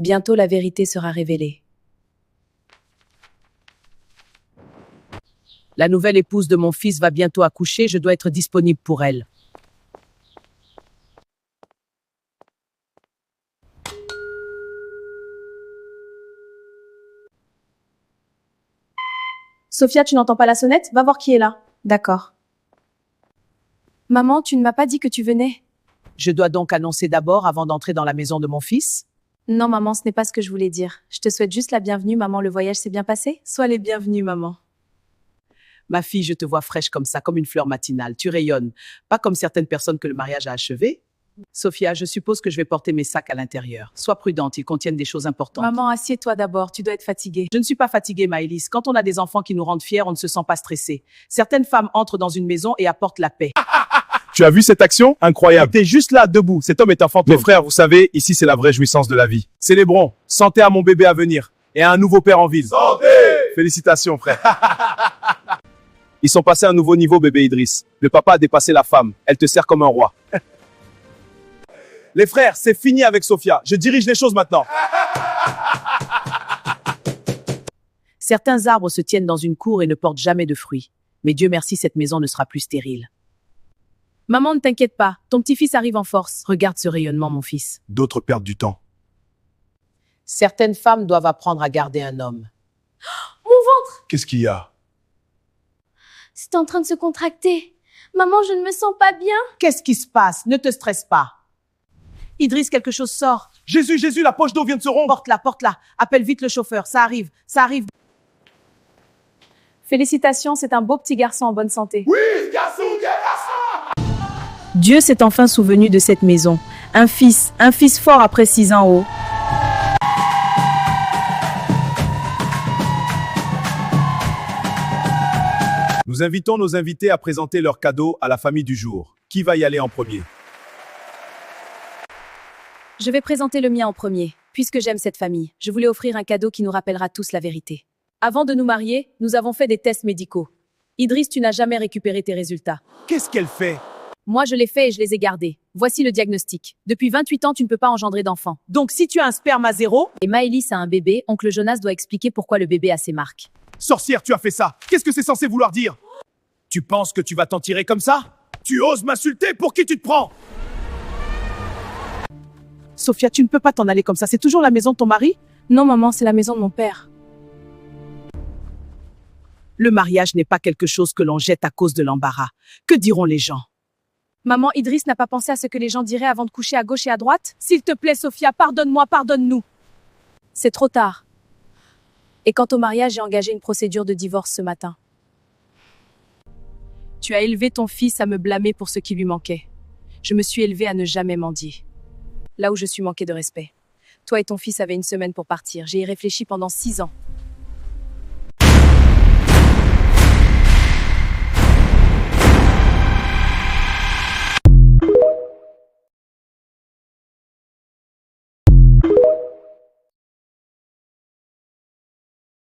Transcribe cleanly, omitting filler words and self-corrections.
Bientôt la vérité sera révélée. La nouvelle épouse de mon fils va bientôt accoucher, je dois être disponible pour elle. Sophia, tu n'entends pas la sonnette? Va voir qui est là. D'accord. Maman, tu ne m'as pas dit que tu venais. Je dois donc annoncer d'abord avant d'entrer dans la maison de mon fils? Non, maman, ce n'est pas ce que je voulais dire. Je te souhaite juste la bienvenue, maman. Le voyage s'est bien passé? Sois les bienvenus, maman. Ma fille, je te vois fraîche comme ça, comme une fleur matinale. Tu rayonnes. Pas comme certaines personnes que le mariage a achevé. Sophia, je suppose que je vais porter mes sacs à l'intérieur. Sois prudente, ils contiennent des choses importantes. Maman, assieds-toi d'abord. Tu dois être fatiguée. Je ne suis pas fatiguée, Maëlys. Quand on a des enfants qui nous rendent fiers, on ne se sent pas stressé. Certaines femmes entrent dans une maison et apportent la paix. Tu as vu cette action? Incroyable. T'es juste là, debout. Cet homme est un fantôme. Mes frères, vous savez, ici c'est la vraie jouissance de la vie. Célébrons. Santé à mon bébé à venir. Et à un nouveau père en ville. Santé! Félicitations, frère. Ils sont passés à un nouveau niveau, bébé Idriss. Le papa a dépassé la femme. Elle te sert comme un roi. Les frères, c'est fini avec Sophia. Je dirige les choses maintenant. Certains arbres se tiennent dans une cour et ne portent jamais de fruits. Mais Dieu merci, cette maison ne sera plus stérile. Maman, ne t'inquiète pas. Ton petit-fils arrive en force. Regarde ce rayonnement, mon fils. D'autres perdent du temps. Certaines femmes doivent apprendre à garder un homme. Mon ventre! Qu'est-ce qu'il y a? C'est en train de se contracter. Maman, je ne me sens pas bien. Qu'est-ce qui se passe? Ne te stresse pas. Idriss, quelque chose sort. Jésus, Jésus, la poche d'eau vient de se rompre. Porte-la, porte-la. Appelle vite le chauffeur. Ça arrive, ça arrive. Félicitations, c'est un beau petit garçon en bonne santé. Oui, garçon, garçon. Dieu s'est enfin souvenu de cette maison. Un fils fort après 6 ans haut. Nous invitons nos invités à présenter leurs cadeaux à la famille du jour. Qui va y aller en premier? Je vais présenter le mien en premier. Puisque j'aime cette famille, je voulais offrir un cadeau qui nous rappellera tous la vérité. Avant de nous marier, nous avons fait des tests médicaux. Idriss, tu n'as jamais récupéré tes résultats. Qu'est-ce qu'elle fait? Moi, je l'ai fait et je les ai gardés. Voici le diagnostic. Depuis 28 ans, tu ne peux pas engendrer d'enfant. Donc si tu as un sperme à 0, Et Maëlys a un bébé, oncle Jonas doit expliquer pourquoi le bébé a ses marques. Sorcière, tu as fait ça. Qu'est-ce que c'est censé vouloir dire? Tu penses que tu vas t'en tirer comme ça? Tu oses m'insulter? Pour qui tu te prends? Sophia, tu ne peux pas t'en aller comme ça. C'est toujours la maison de ton mari? Non, maman, c'est la maison de mon père. Le mariage n'est pas quelque chose que l'on jette à cause de l'embarras. Que diront les gens? Maman, Idriss n'a pas pensé à ce que les gens diraient avant de coucher à gauche et à droite? S'il te plaît, Sophia, pardonne-moi, pardonne-nous. C'est trop tard. Et quant au mariage, j'ai engagé une procédure de divorce ce matin. Tu as élevé ton fils à me blâmer pour ce qui lui manquait. Je me suis élevée à ne jamais mendier. Là où je suis manqué de respect. Toi et ton fils avaient une semaine pour partir. J'ai y réfléchi pendant 6 ans.